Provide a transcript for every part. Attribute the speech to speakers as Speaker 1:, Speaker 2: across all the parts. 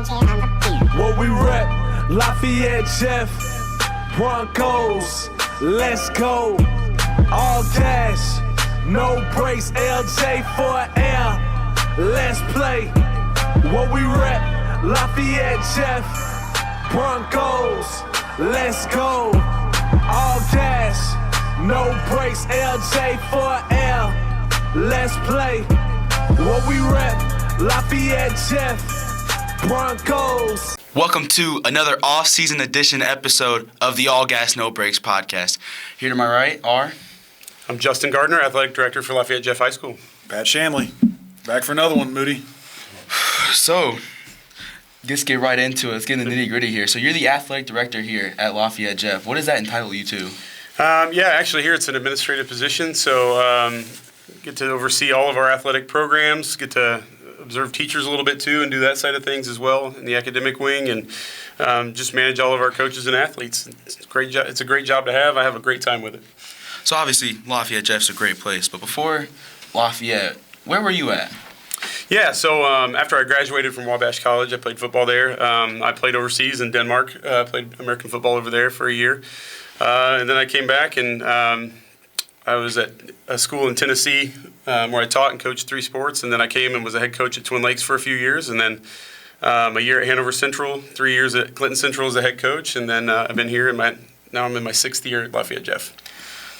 Speaker 1: What we rep, Lafayette Jeff, Broncos, let's go. All cash, no brakes, LJ for air, let's play. What we rep, Lafayette Jeff, Broncos, let's go. All cash, no brakes, LJ for air, let's play. What we rep, Lafayette Jeff, Broncos.
Speaker 2: Welcome to another off-season edition episode of the All Gas No Brakes podcast. Here to my right are...
Speaker 3: I'm Justin Gardiner, Athletic Director for Lafayette Jeff High School.
Speaker 4: Pat Shamley. Back for another one, Moody.
Speaker 2: So, let's get right into it. Let's get in the nitty-gritty here. So you're the Athletic Director here at Lafayette Jeff. What does that entitle you to?
Speaker 3: Actually here it's an administrative position, so get to oversee all of our athletic programs, get to observe teachers a little bit too and do that side of things as well in the academic wing, and just manage all of our coaches and athletes. It's a great job. It's a great job to have. I have a great time with it.
Speaker 2: So obviously Lafayette Jeff's a great place, but before Lafayette, where were you at?
Speaker 3: Yeah, so after I graduated from Wabash College, I played football there. I played overseas in Denmark, played American football over there for a year. And then I came back and I was at a school in Tennessee where I taught and coached 3 sports. And then I came and was a head coach at Twin Lakes for a few years. And then a year at Hanover Central, 3 years at Clinton Central as a head coach. And then I've been here, now I'm in my 6th year at Lafayette Jeff.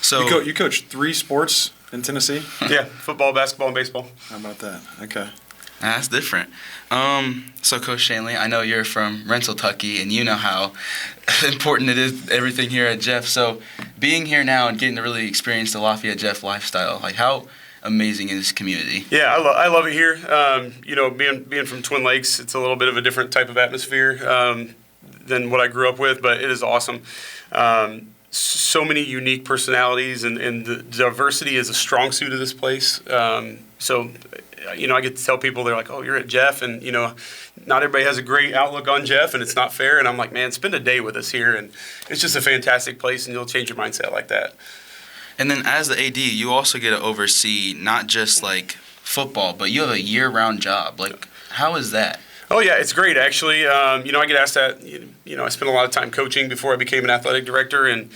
Speaker 4: So you coached 3 sports in Tennessee?
Speaker 3: Yeah, football, basketball, and baseball.
Speaker 4: How about that? Okay.
Speaker 2: That's different. So Coach Shanley, I know you're from Rensselaer, and you know how important it is, everything here at Jeff. So being here now and getting to really experience the Lafayette Jeff lifestyle, like how amazing is this community?
Speaker 3: Yeah, I love it here. Being from Twin Lakes, it's a little bit of a different type of atmosphere than what I grew up with, but it is awesome. So many unique personalities, and the diversity is a strong suit of this place. I get to tell people, they're like, oh, you're at Jeff, and, not everybody has a great outlook on Jeff, and it's not fair. And I'm like, man, spend a day with us here, and it's just a fantastic place, and you'll change your mindset like that.
Speaker 2: And then as the AD, you also get to oversee not just, like, football, but you have a year-round job. Like, how is that? Oh, yeah, it's great, actually. I get asked that. I spent a lot of time coaching before I became an athletic director, and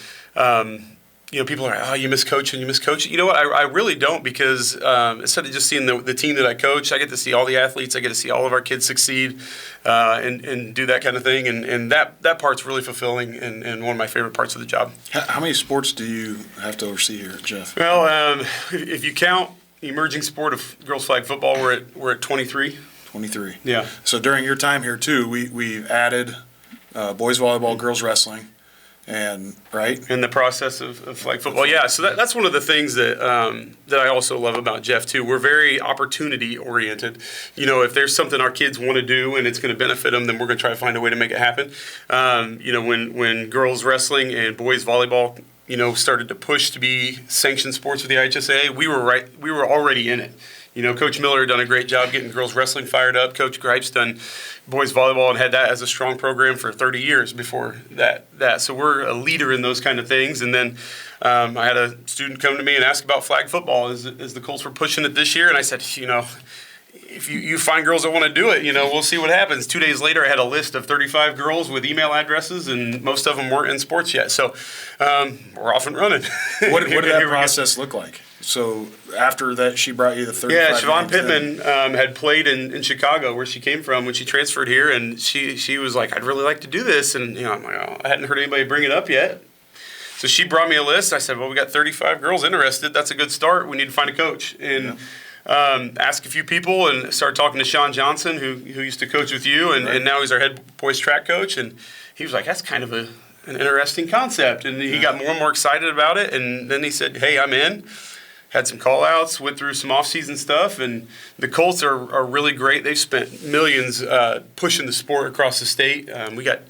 Speaker 2: people are like, oh, you miss coaching. You know what? I really don't, because instead of just seeing the team that I coach, I get to see all the athletes. I get to see all of our kids succeed and do that kind of thing. And that part's really fulfilling and one of my favorite parts of the job.
Speaker 4: How many sports do you have to oversee here, Jeff?
Speaker 3: Well, if you count the emerging sport of girls flag football, we're at 23. 23.
Speaker 4: Yeah. So during your time here, too, we added boys volleyball, girls wrestling. And right
Speaker 3: in the process of flag football, yeah. So that's one of the things that I also love about Jeff too. We're very opportunity oriented. If there's something our kids want to do and it's going to benefit them, then we're going to try to find a way to make it happen. When girls wrestling and boys volleyball, started to push to be sanctioned sports with the IHSA, we were already in it. Coach Miller done a great job getting girls wrestling fired up. Coach Gripes done boys volleyball and had that as a strong program for 30 years before that. So we're a leader in those kind of things. And then I had a student come to me and ask about flag football as the Colts were pushing it this year. And I said, if you find girls that want to do it, we'll see what happens. 2 days later, I had a list of 35 girls with email addresses, and most of them weren't in sports yet. So we're off and running.
Speaker 4: What did that process look like? So after that, she brought you the 35.
Speaker 3: Yeah, Siobhan Pittman had played in Chicago, where she came from, when she transferred here, and she was like, I'd really like to do this. And I'm like, oh, I hadn't heard anybody bring it up yet. So she brought me a list. I said, well, we got 35 girls interested. That's a good start. We need to find a coach. And ask a few people and started talking to Sean Johnson, who used to coach with you, and now he's our head boys track coach. And he was like, that's kind of an interesting concept. And he got more and more excited about it. And then he said, hey, I'm in. Had some call-outs, went through some off-season stuff, and the Colts are really great. They've spent millions pushing the sport across the state. We got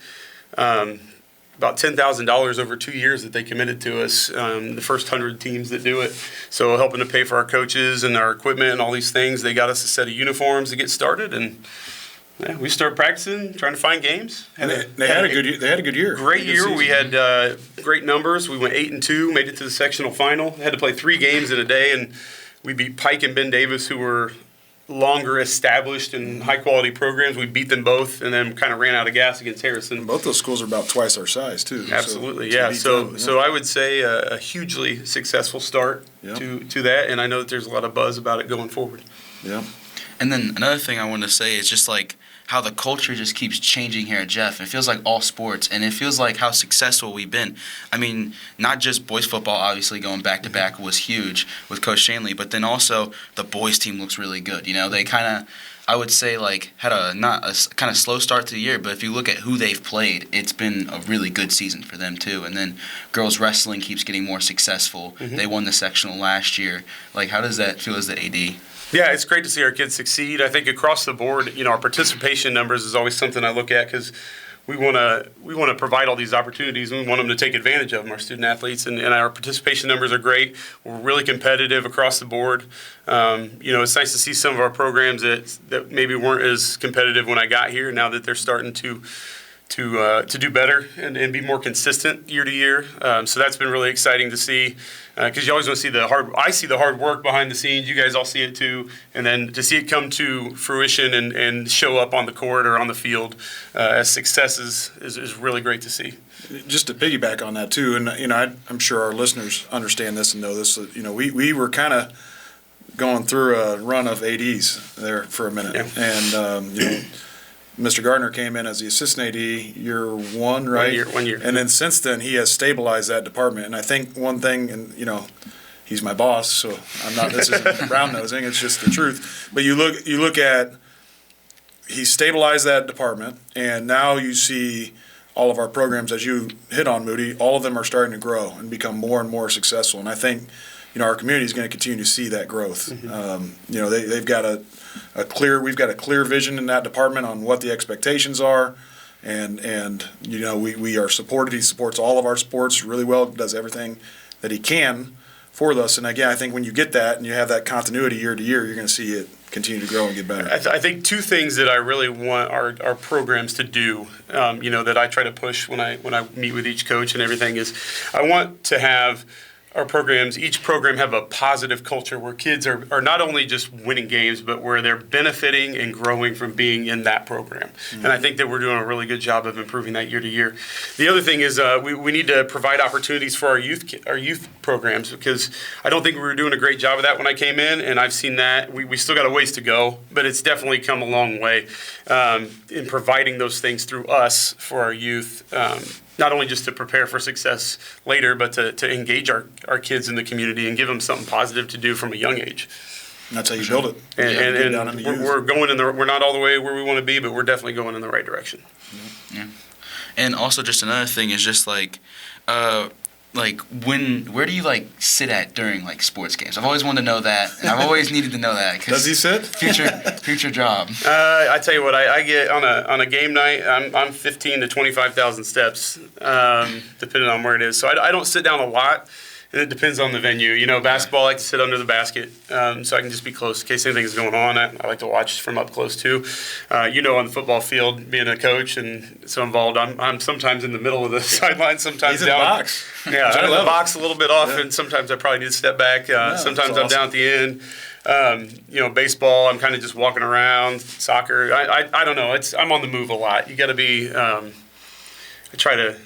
Speaker 3: about $10,000 over 2 years that they committed to us, the first 100 teams that do it. So helping to pay for our coaches and our equipment and all these things. They got us a set of uniforms to get started, and we started practicing, trying to find games.
Speaker 4: And they had a good year.
Speaker 3: Great year. We had great numbers. We went 8-2, made it to the sectional final. Had to play 3 games in a day, and we beat Pike and Ben Davis, who were longer established and high quality programs. We beat them both, and then kind of ran out of gas against Harrison.
Speaker 4: And both those schools are about twice our size too.
Speaker 3: Absolutely, yeah. So I would say a hugely successful start to that, and I know that there's a lot of buzz about it going forward.
Speaker 4: Yeah.
Speaker 2: And then another thing I want to say is just like how the culture just keeps changing here at Jeff. It feels like all sports, and it feels like how successful we've been. I mean, not just boys football, obviously going back-to-back was huge with Coach Shanley, but then also the boys team looks really good. You know, they kind of, I would say, like, had not a kind of slow start to the year, but if you look at who they've played, it's been a really good season for them too. And then girls wrestling keeps getting more successful. Mm-hmm. They won the sectional last year. Like, how does that feel as the AD?
Speaker 3: Yeah, it's great to see our kids succeed. I think across the board, you know, our participation numbers is always something I look at because we want to provide all these opportunities, and we want them to take advantage of them, our student athletes, and our participation numbers are great. We're really competitive across the board. You know, it's nice to see some of our programs that maybe weren't as competitive when I got here, now that they're starting to do better and be more consistent year to year. So that's been really exciting to see, because you always want to see I see the hard work behind the scenes. You guys all see it too. And then to see it come to fruition and show up on the court or on the field as success is really great to see.
Speaker 4: Just to piggyback on that too, and you know, I'm sure our listeners understand this and know this. You know, we were kind of going through a run of ADs there for a minute, and you know, Mr. Gardiner came in as the assistant AD year one, right?
Speaker 3: 1 year.
Speaker 4: And then since then, he has stabilized that department. And I think one thing, and you know, he's my boss, so I'm not. This isn't brown nosing; it's just the truth. But you look at, he stabilized that department, and now you see all of our programs, as you hit on, Moody. All of them are starting to grow and become more and more successful. And I think, you know, our community is going to continue to see that growth. Mm-hmm. You know, they've got we've got a clear vision in that department on what the expectations are, and you know, we are supported. He supports all of our sports really well, does everything that he can for us. And again, I think when you get that and you have that continuity year to year, you're going to see it continue to grow and get better.
Speaker 3: I think two things that I really want our programs to do, you know, that I try to push when I meet with each coach and everything, is I want to have our programs, each program, have a positive culture where kids are not only just winning games, but where they're benefiting and growing from being in that program. Mm-hmm. And I think that we're doing a really good job of improving that year to year. The other thing is we need to provide opportunities for our youth programs, because I don't think we were doing a great job of that when I came in, and I've seen that. We still got a ways to go, but it's definitely come a long way in providing those things through us for our youth. Not only just to prepare for success later, but to engage our kids in the community and give them something positive to do from a young age.
Speaker 4: And that's how you build it.
Speaker 3: And we're going we're not all the way where we want to be, but we're definitely going in the right direction.
Speaker 2: Yeah. And also, just another thing is just like where do you like sit at during like sports games? I've always wanted to know that, and I've always needed to know that.
Speaker 4: Does he sit?
Speaker 2: Future job.
Speaker 3: I tell you what, I get on a game night. I'm 15 to 25,000 steps, depending on where it is. So I don't sit down a lot. And it depends on the venue. You know, basketball, I like to sit under the basket, so I can just be close in case anything is going on. I like to watch from up close too. You know, on the football field, being a coach and so involved, I'm sometimes in the middle of the sideline, sometimes
Speaker 4: He's
Speaker 3: down.
Speaker 4: In the box.
Speaker 3: Yeah, I'm in the box a little bit off, and sometimes I probably need to step back. Sometimes I'm down at the end. You know, baseball, I'm kind of just walking around. Soccer, I don't know. I'm on the move a lot. You got to be. I try to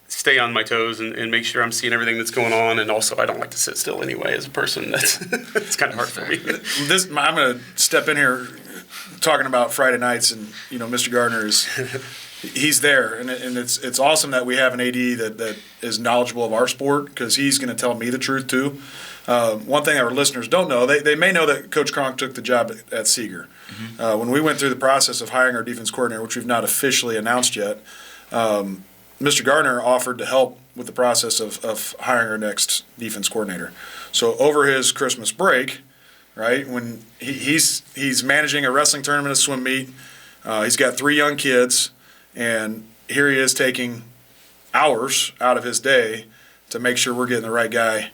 Speaker 3: stay on my toes and make sure I'm seeing everything that's going on, and also I don't like to sit still anyway as a person. It's kind of hard for me.
Speaker 4: I'm going to step in here talking about Friday nights, and you know, Mr. Gardiner he's there, and it's awesome that we have an AD that is knowledgeable of our sport, because he's going to tell me the truth too. One thing our listeners don't know, they may know that Coach Cronk took the job at Seeger. Mm-hmm. When we went through the process of hiring our defense coordinator, which we've not officially announced yet, Mr. Gardiner offered to help with the process of hiring our next defense coordinator. So over his Christmas break, right, when he's managing a wrestling tournament, a swim meet, he's got 3 young kids, and here he is taking hours out of his day to make sure we're getting the right guy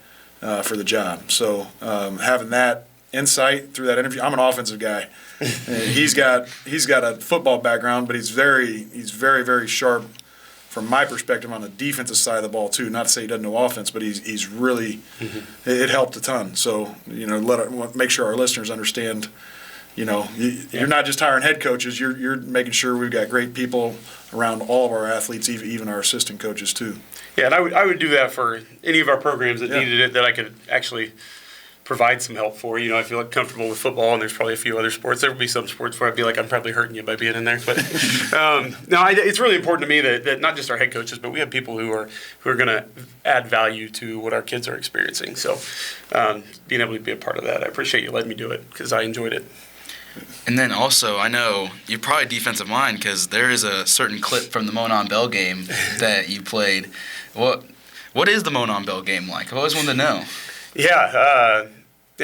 Speaker 4: for the job. So having that insight through that interview, I'm an offensive guy. And he's got a football background, but he's very, very sharp from my perspective on the defensive side of the ball too. Not to say he doesn't know offense, but he's really it helped a ton. So you know, make sure our listeners understand You're not just hiring head coaches. You're making sure we've got great people around all of our athletes, even our assistant coaches too.
Speaker 3: Yeah, and I would do that for any of our programs that needed it, that I could actually provide some help for. I feel like comfortable with football, and there's probably a few other sports. There would be some sports where I'd be like, I'm probably hurting you by being in there. But it's really important to me that not just our head coaches, but we have people who are going to add value to what our kids are experiencing. So being able to be a part of that, I appreciate you letting me do it because I enjoyed it.
Speaker 2: And then also, I know you're probably defensive line because there is a certain clip from the Monon Bell game that you played. What is the Monon Bell game like? I've always wanted to know.
Speaker 3: Yeah,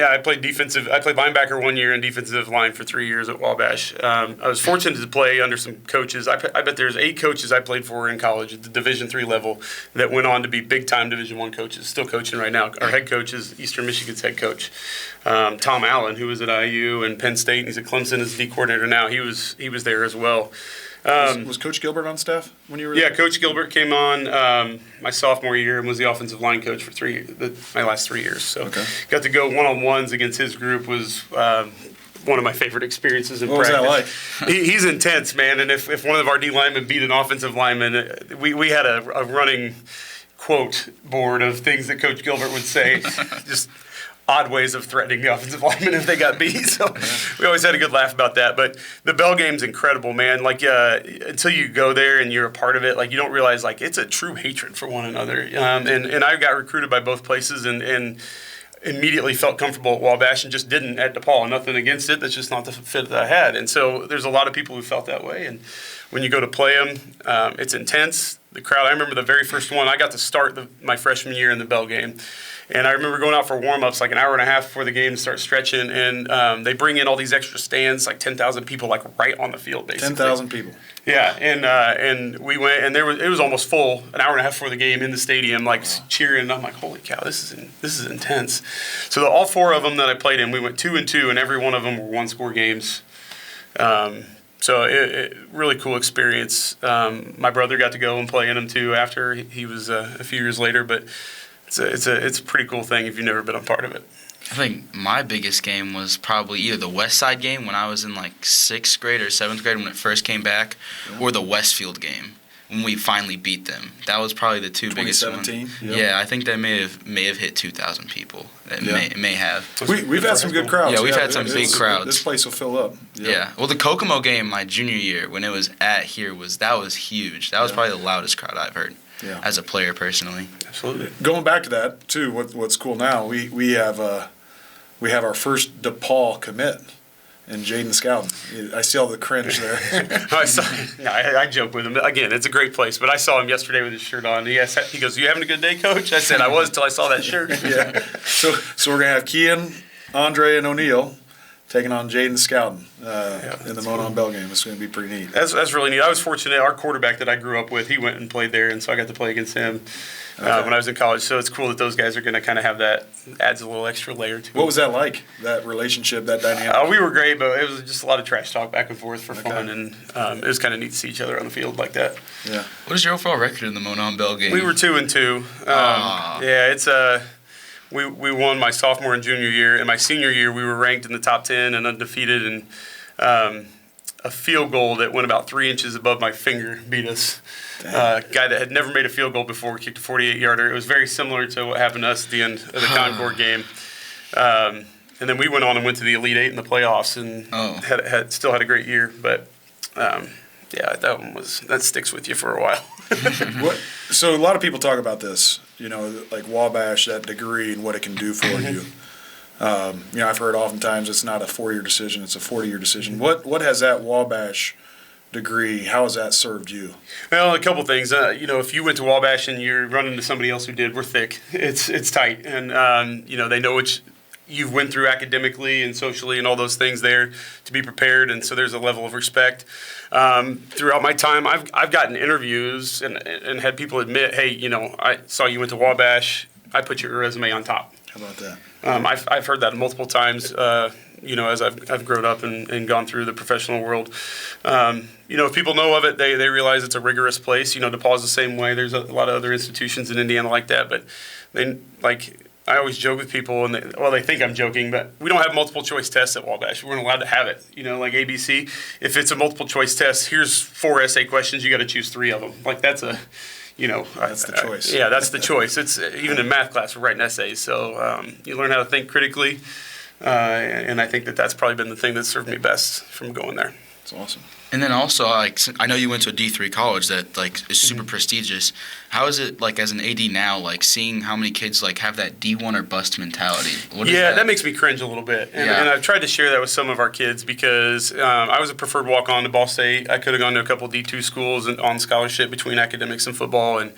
Speaker 3: I played linebacker 1 year and defensive line for 3 years at Wabash. I was fortunate to play under some coaches. I bet there's 8 coaches I played for in college at the Division III level that went on to be big-time Division I coaches, still coaching right now. Our head coach is Eastern Michigan's head coach, Tom Allen, who was at IU and Penn State, and he's at Clemson as the D coordinator now. He was there as well.
Speaker 4: Was Coach Gilbert on staff when you were there?
Speaker 3: Yeah, Coach Gilbert came on my sophomore year and was the offensive line coach for my last 3 years. So got to go one-on-ones against his group was one of my favorite experiences in practice.
Speaker 4: What was that like?
Speaker 3: He's intense, man. And if one of our D linemen beat an offensive lineman, we had a running quote board of things that Coach Gilbert would say. Just odd ways of threatening the offensive linemen if they got beat. So we always had a good laugh about that. But the Bell game's incredible, man. Like until you go there and you're a part of it, like you don't realize like it's a true hatred for one another. And I got recruited by both places and immediately felt comfortable at Wabash and just didn't at DePaul. Nothing against it. That's just not the fit that I had. And so there's a lot of people who felt that way. And when you go to play them, it's intense. The crowd, I remember the very first one. I got to start my freshman year in the Bell game. And I remember going out for warm-ups like an hour and a half before the game to start stretching, and they bring in all these extra stands, like 10,000 people, like right on the field, basically.
Speaker 4: 10,000 people.
Speaker 3: Yeah, and we went, and it was almost full, an hour and a half before the game in the stadium, like cheering. And I'm like, holy cow, this is intense. So all 4 of them that I played in, we went 2-2, and every one of them were one-score games. So it really cool experience. My brother got to go and play in them too after he was a few years later, but. It's a pretty cool thing if you've never been a part of it.
Speaker 2: I think my biggest game was probably either the West Side game when I was in like 6th grade or 7th grade when it first came back, or the Westfield game when we finally beat them. That was probably the 2 biggest ones.
Speaker 4: 2017.
Speaker 2: Yeah, I think that may have hit 2,000 people. It may have.
Speaker 4: We've had some good crowds.
Speaker 2: Yeah, we've had some big crowds.
Speaker 4: This place will fill up.
Speaker 2: Yeah. Well, the Kokomo game my junior year when it was at here was huge. That was probably the loudest crowd I've heard.
Speaker 4: Yeah.
Speaker 2: As a player personally.
Speaker 3: Absolutely.
Speaker 4: Going back to that too, what's cool now, we have our first DePaul commit in Jaden Scowden. I see all the cringe there.
Speaker 3: I joke with him. Again, it's a great place, but I saw him yesterday with his shirt on. He goes, "You having a good day, Coach?" I said, "I was till I saw that shirt."
Speaker 4: Yeah. So we're gonna have Kean, Andre, and O'Neal taking on Jaden Scowden in the Monon Bell game. It's going to be pretty neat.
Speaker 3: That's really neat. I was fortunate. Our quarterback that I grew up with, he went and played there, and so I got to play against him when I was in college. So it's cool that those guys are going to kind of have that. Adds a little extra layer to it.
Speaker 4: What was that like, that relationship, that dynamic?
Speaker 3: We were great, but it was just a lot of trash talk back and forth for fun, and it was kind of neat to see each other on the field like that.
Speaker 4: Yeah.
Speaker 2: What is your overall record in the Monon Bell game?
Speaker 3: We were 2-2. Yeah, it's We won my sophomore and junior year. In my senior year, we were ranked in the top 10 and undefeated. And a field goal that went about 3 inches above my finger beat us. A guy that had never made a field goal before kicked a 48-yarder. It was very similar to what happened to us at the end of the Concord game. And then we went on and went to the Elite Eight in the playoffs and still had a great year. But yeah, that sticks with you for a while.
Speaker 4: So a lot of people talk about this, like Wabash, that degree and what it can do for you. I've heard oftentimes it's not a 4-year decision, it's a 40-year decision. What has that Wabash degree, how has that served you?
Speaker 3: Well, a couple things. If you went to Wabash and you're running into somebody else who did, we're thick. It's tight. And, they know what you've went through academically and socially and all those things there to be prepared. And so there's a level of respect. Throughout my time, I've gotten interviews and had people admit, hey, I saw you went to Wabash. I put your resume on top.
Speaker 4: How about that?
Speaker 3: I've heard that multiple times, as I've grown up and gone through the professional world. If people know of it, they realize it's a rigorous place. DePaul's the same way. There's a lot of other institutions in Indiana like that, but I always joke with people, and they think I'm joking, but we don't have multiple choice tests at Wabash. We weren't allowed to have it. Like ABC, if it's a multiple choice test, here's 4 essay questions. You got to choose 3 of them. Like that's a,
Speaker 4: that's the choice.
Speaker 3: Yeah, that's the choice. It's even in math class we're writing essays, so you learn how to think critically, and I think that's probably been the thing that served me best from going there.
Speaker 4: That's awesome.
Speaker 2: And then also, I know you went to a D3 college that is super prestigious. How is it as an AD now, seeing how many kids have that D1 or bust mentality?
Speaker 3: That makes me cringe a little bit, and I've tried to share that with some of our kids because I was a preferred walk-on to Ball State. I could have gone to a couple D2 schools and on scholarship between academics and football, and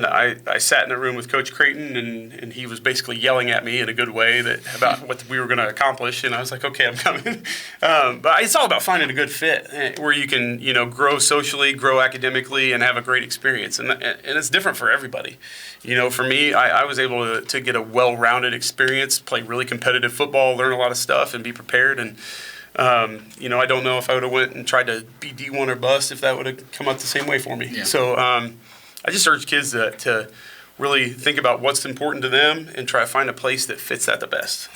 Speaker 3: I sat in a room with Coach Creighton, and he was basically yelling at me in a good way about what we were going to accomplish. And I was like, okay, I'm coming. But it's all about finding a good fit where you can, grow socially, grow academically, and have a great experience. And it's different for everybody. For me, I was able to get a well-rounded experience, play really competitive football, learn a lot of stuff, and be prepared. And I don't know if I would have went and tried to be D1 or bust if that would have come out the same way for me. Yeah. So I just urge kids to really think about what's important to them and try to find a place that fits that the best.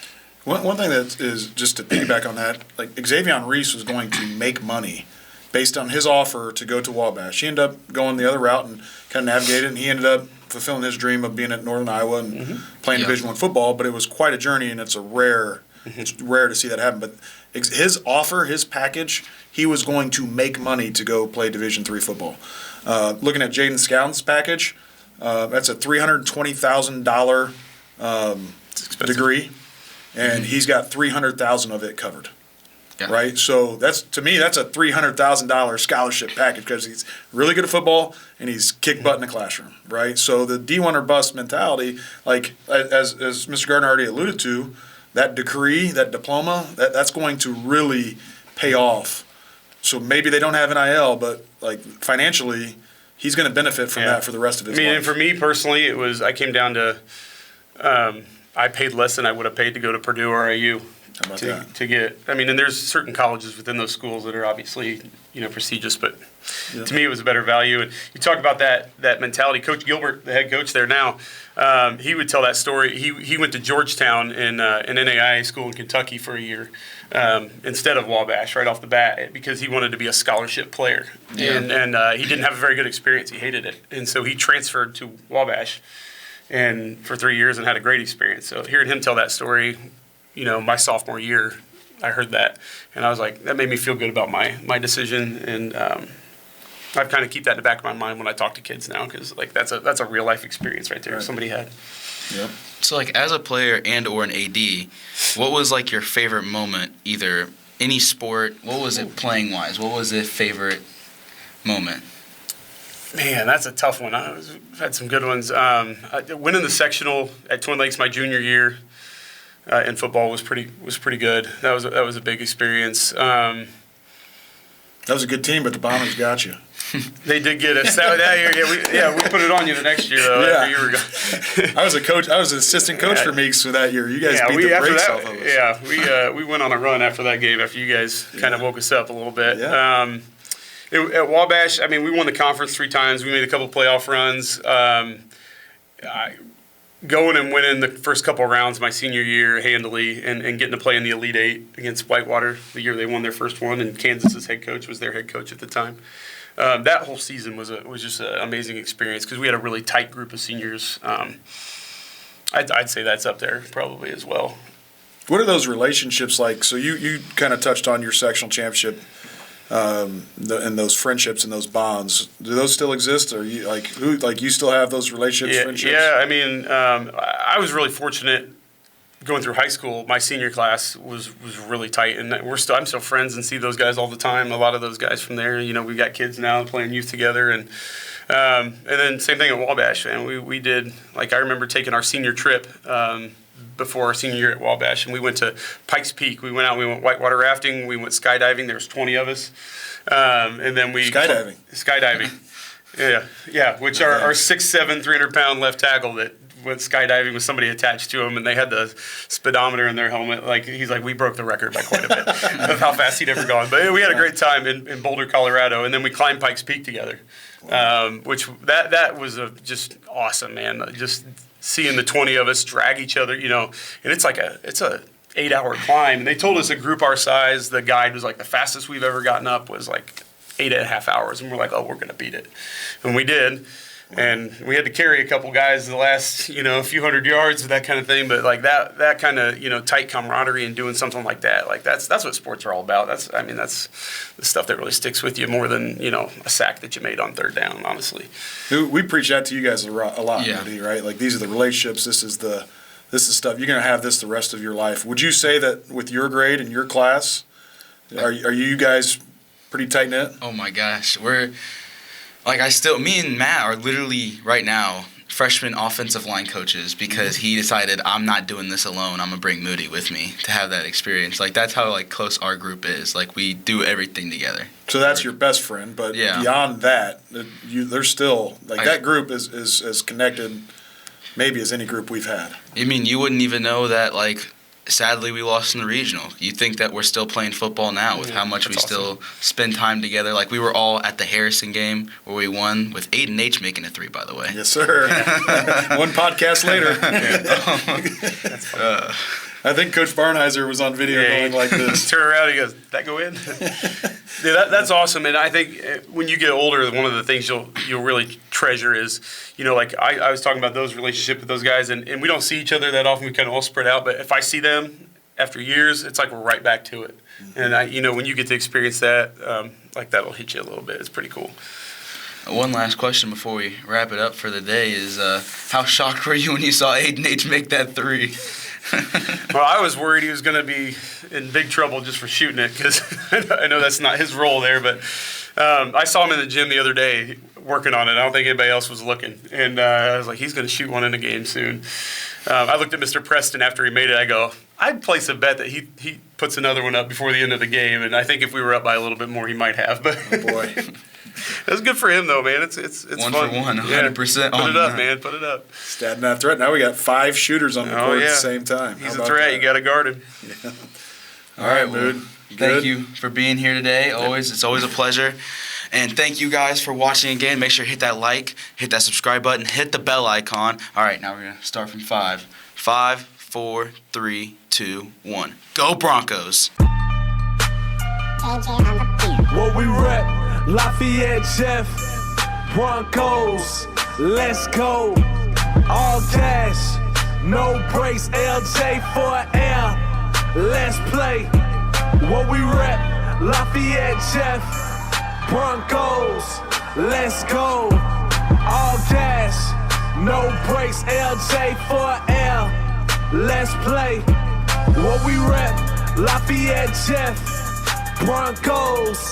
Speaker 4: One thing that is, just to piggyback on that, Xavier Reese was going to make money based on his offer to go to Wabash. He ended up going the other route and kind of navigated, and he ended up fulfilling his dream of being at Northern Iowa and playing Division I football, but it was quite a journey, and it's rare to see that happen. But his offer, his package, he was going to make money to go play Division III football. Looking at Jaden Scout's package, that's a $320,000 degree, and he's got $300,000 of it covered. Yeah. Right, so to me that's a $300,000 scholarship package because he's really good at football and he's kick butt in the classroom. Right, so the D1 or bust mentality, as Mr. Gardiner already alluded to, that degree, that diploma, that's going to really pay off. So maybe they don't have NIL, but financially, he's going to benefit from that for the rest of his life.
Speaker 3: And for me personally, I came down to I paid less than I would have paid to go to Purdue or IU.
Speaker 4: How about that?
Speaker 3: To get, and there's certain colleges within those schools that are obviously prestigious, but to me it was a better value. And you talk about that mentality. Coach Gilbert, the head coach there now, he would tell that story. He went to Georgetown in an NAIA school in Kentucky for a year instead of Wabash right off the bat because he wanted to be a scholarship player. Yeah. And he didn't have a very good experience. He hated it. And so he transferred to Wabash and for 3 years and had a great experience. So hearing him tell that story, my sophomore year, I heard that. And I was like, that made me feel good about my decision. And I kind of keep that in the back of my mind when I talk to kids now because that's a real life experience right there somebody had.
Speaker 2: Yep. So as a player and or an AD, what was your favorite moment, either any sport, what was it playing wise? What was the favorite moment?
Speaker 3: Man, that's a tough one. I've had some good ones. Winning the sectional at Twin Lakes my junior year in football was pretty good. That was a big experience. That
Speaker 4: was a good team, but the Bombers got you.
Speaker 3: They did get us that year. We put it on you the next year though.
Speaker 4: Yeah.
Speaker 3: After you were gone.
Speaker 4: I was a coach. I was an assistant coach for Meeks for that year. You guys beat the brakes off of us.
Speaker 3: Yeah, we went on a run after that game. After you guys kind of woke us up a little bit.
Speaker 4: Yeah.
Speaker 3: At Wabash, we won the conference 3 times. We made a couple playoff runs. Going and winning the first couple of rounds my senior year handily and getting to play in the Elite Eight against Whitewater the year they won their first one, and Kansas's head coach was their head coach at the time. That whole season was just an amazing experience because we had a really tight group of seniors. I'd say that's up there probably as well.
Speaker 4: What are those relationships like? So you kind of touched on your sectional championship and those friendships and those bonds. Do those still exist? Or you you still have those relationships, friendships?
Speaker 3: Yeah, I was really fortunate going through high school. My senior class was really tight, and I'm still friends and see those guys all the time. A lot of those guys from there. We've got kids now playing youth together, and then same thing at Wabash. And we did, I remember taking our senior trip before our senior year at Wabash, and we went to Pikes Peak. We went whitewater rafting. We went skydiving. There was 20 of us, and then we skydiving. Yeah, which our 6'7", 300-pound left tackle that went skydiving with somebody attached to him, and they had the speedometer in their helmet. He's like, we broke the record by quite a bit of how fast he'd ever gone. But we had a great time in Boulder, Colorado, and then we climbed Pikes Peak together, which that was just awesome, man. Just seeing the 20 of us drag each other, you know, and it's a 8-hour climb. And they told us a group our size, the guide was like the fastest we've ever gotten up was like 8.5 hours. And we're like, oh, we're going to beat it. And we did. And we had to carry a couple guys the last, you know, a few hundred yards, that kind of thing. But like that kind of, you know, tight camaraderie and doing something like that, like that's what sports are all about. That's the stuff that really sticks with you more than, you know, a sack that you made on third down, honestly.
Speaker 4: We preach that to you guys a lot,
Speaker 2: yeah.
Speaker 4: Moody, right? Like these are the relationships. This is stuff you're going to have this the rest of your life. Would you say that with your grade and your class, are you guys pretty tight knit?
Speaker 2: Oh my gosh, me and Matt are literally right now freshman offensive line coaches because he decided I'm not doing this alone. I'm gonna bring Moody with me to have that experience. Like that's how like close our group is. Like we do everything together.
Speaker 4: So that's your best friend, but beyond that, there's still that group is as connected maybe as any group we've had.
Speaker 2: I mean, you wouldn't even know that like. Sadly, we lost in the regional. You think that we're still playing football now with how much we still spend time together. Like, we were all at the Harrison game where we won with Aiden H. making a 3, by the way.
Speaker 4: Yes, sir. One podcast later. I think Coach Barnheiser was on video going like this.
Speaker 3: Turn around, he goes, that go in? Yeah, that's awesome. And I think when you get older, one of the things you'll really treasure is, you know, like I was talking about those relationships with those guys, and we don't see each other that often. We kind of all spread out. But if I see them after years, it's like we're right back to it. And, you know, when you get to experience that, like that'll hit you a little bit. It's pretty cool.
Speaker 2: One last question before we wrap it up for the day is how shocked were you when you saw Aiden H. make that 3?
Speaker 3: Well, I was worried he was going to be in big trouble just for shooting it because I know that's not his role there. But I saw him in the gym the other day working on it. I don't think anybody else was looking. And I was like, he's going to shoot one in the game soon. I looked at Mr. Preston after he made it. I go, I'd place a bet that he puts another one up before the end of the game. And I think if we were up by a little bit more, he might have. But
Speaker 4: oh, boy.
Speaker 3: That's good for him, though, man. It's
Speaker 2: one
Speaker 3: fun.
Speaker 2: For one, 100%.
Speaker 3: Yeah, put it up, man. Put it up.
Speaker 4: Stat not threat. Now we got 5 shooters on the court at the same time.
Speaker 3: He's a threat. You got to guard him.
Speaker 4: Yeah. All right, Mood.
Speaker 2: Thank you for being here today. It's always a pleasure. And thank you guys for watching again. Make sure to hit that like, hit that subscribe button, hit the bell icon. All right, now we're going to start from 5. 5, 4, 3, 2, 1. Go Broncos!
Speaker 1: What we rep? Lafayette, Jeff, Broncos, let's go. All cash, no breaks, LJ for air, let's play. What we rep? Lafayette, Jeff, Broncos, let's go. All cash, no breaks, LJ for air, let's play. What we rep? Lafayette, Jeff, Broncos.